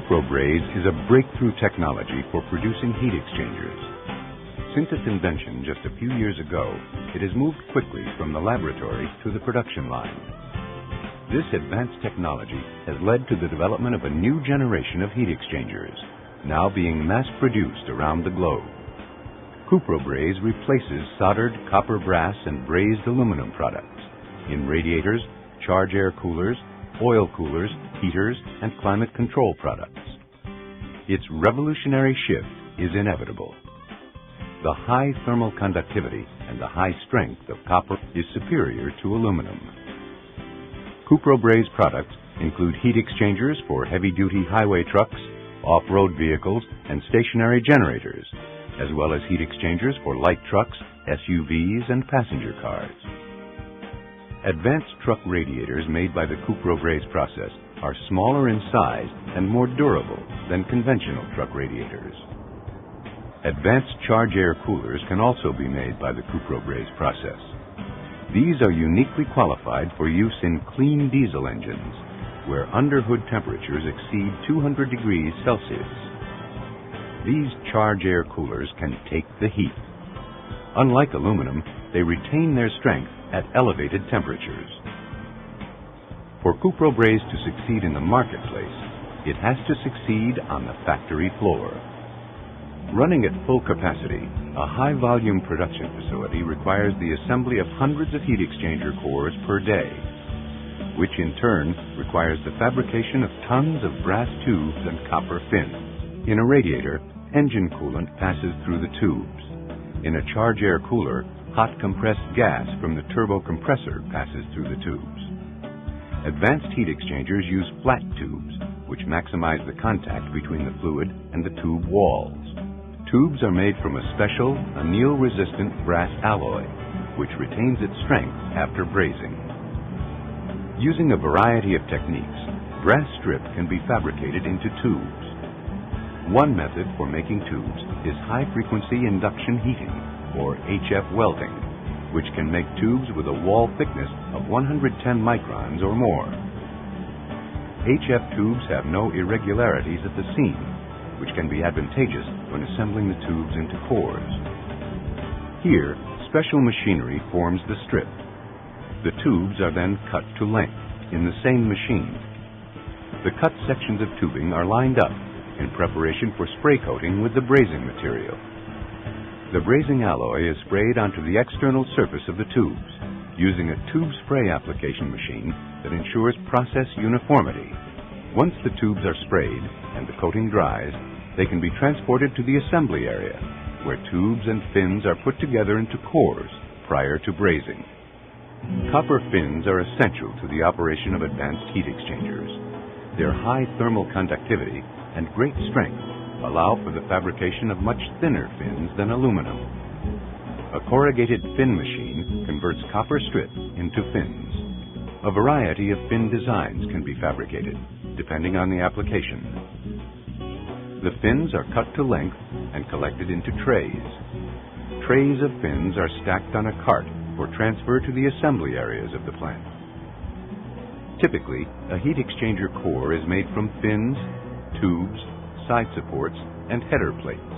CuproBraze is a breakthrough technology for producing heat exchangers. Since its invention just a few years ago, it has moved quickly from the laboratory to the production line. This advanced technology has led to the development of a new generation of heat exchangers, now being mass-produced around the globe. CuproBraze replaces soldered copper brass and brazed aluminum products in radiators, charge air coolers, oil coolers, heaters, and climate control products. Its revolutionary shift is inevitable. The high thermal conductivity and the high strength of copper is superior to aluminum. CuproBraze products include heat exchangers for heavy-duty highway trucks, off-road vehicles, and stationary generators, as well as heat exchangers for light trucks, SUVs, and passenger cars. Advanced truck radiators made by the CuproBraze process are smaller in size and more durable than conventional truck radiators. Advanced charge air coolers can also be made by the CuproBraze process. These are uniquely qualified for use in clean diesel engines, where underhood temperatures exceed 200 degrees Celsius. These charge air coolers can take the heat. Unlike aluminum, they retain their strength at elevated temperatures. For CuproBraze to succeed in the marketplace, it has to succeed on the factory floor. Running at full capacity, a high-volume production facility requires the assembly of hundreds of heat exchanger cores per day, which in turn requires the fabrication of tons of brass tubes and copper fins. In a radiator, engine coolant passes through the tubes. In a charge air cooler, hot compressed gas from the turbo compressor passes through the tubes. Advanced heat exchangers use flat tubes, which maximize the contact between the fluid and the tube walls. Tubes are made from a special, anneal-resistant brass alloy, which retains its strength after brazing. Using a variety of techniques, brass strip can be fabricated into tubes. One method for making tubes is high-frequency induction heating, or HF welding, which can make tubes with a wall thickness of 110 microns or more. HF tubes have no irregularities at the seam, which can be advantageous when assembling the tubes into cores. Here, special machinery forms the strip. The tubes are then cut to length in the same machine. The cut sections of tubing are lined up in preparation for spray coating with the brazing material. The brazing alloy is sprayed onto the external surface of the tubes using a tube spray application machine that ensures process uniformity. Once the tubes are sprayed and the coating dries, they can be transported to the assembly area, where tubes and fins are put together into cores prior to brazing. Copper fins are essential to the operation of advanced heat exchangers. Their high thermal conductivity and great strength allow for the fabrication of much thinner fins than aluminum. A corrugated fin machine converts copper strip into fins. A variety of fin designs can be fabricated, depending on the application. The fins are cut to length and collected into trays. Trays of fins are stacked on a cart for transfer to the assembly areas of the plant. Typically, a heat exchanger core is made from fins, tubes, side supports, and header plates.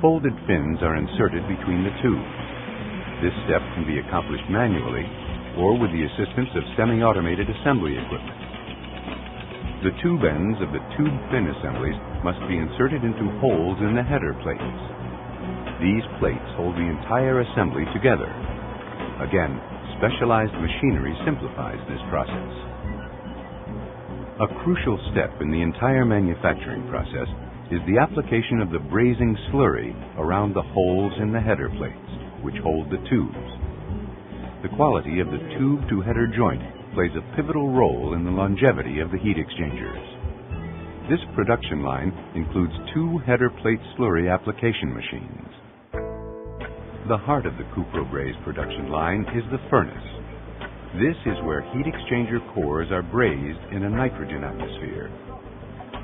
Folded fins are inserted between the tubes. This step can be accomplished manually or with the assistance of semi-automated assembly equipment. The tube ends of the tube fin assemblies must be inserted into holes in the header plates. These plates hold the entire assembly together. Again, specialized machinery simplifies this process. A crucial step in the entire manufacturing process is the application of the brazing slurry around the holes in the header plates, which hold the tubes. The quality of the tube-to-header joint plays a pivotal role in the longevity of the heat exchangers. This production line includes 2 header plate slurry application machines. The heart of the CuproBraze production line is the furnace. This is where heat exchanger cores are brazed in a nitrogen atmosphere.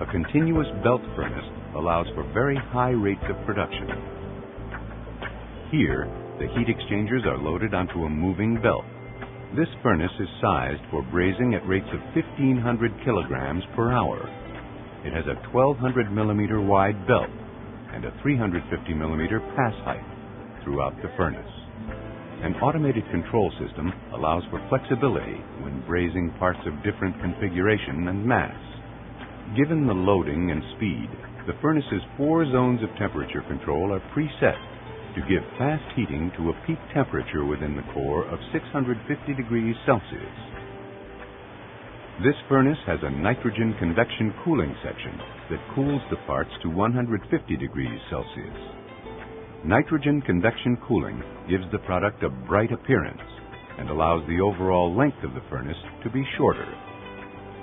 A continuous belt furnace allows for very high rates of production. Here, the heat exchangers are loaded onto a moving belt. This furnace is sized for brazing at rates of 1,500 kilograms per hour. It has a 1,200 millimeter wide belt and a 350 millimeter pass height throughout the furnace. An automated control system allows for flexibility when brazing parts of different configuration and mass. Given the loading and speed, the furnace's 4 zones of temperature control are preset to give fast heating to a peak temperature within the core of 650 degrees Celsius. This furnace has a nitrogen convection cooling section that cools the parts to 150 degrees Celsius. Nitrogen convection cooling gives the product a bright appearance and allows the overall length of the furnace to be shorter.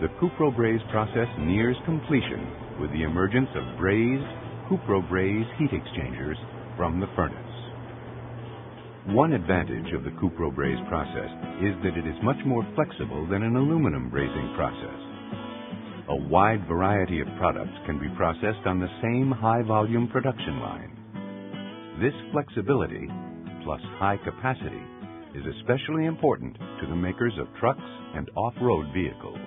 The CuproBraze process nears completion with the emergence of brazed CuproBraze heat exchangers from the furnace. One advantage of the CuproBraze process is that it is much more flexible than an aluminum brazing process. A wide variety of products can be processed on the same high-volume production line. This flexibility, plus high capacity, is especially important to the makers of trucks and off-road vehicles.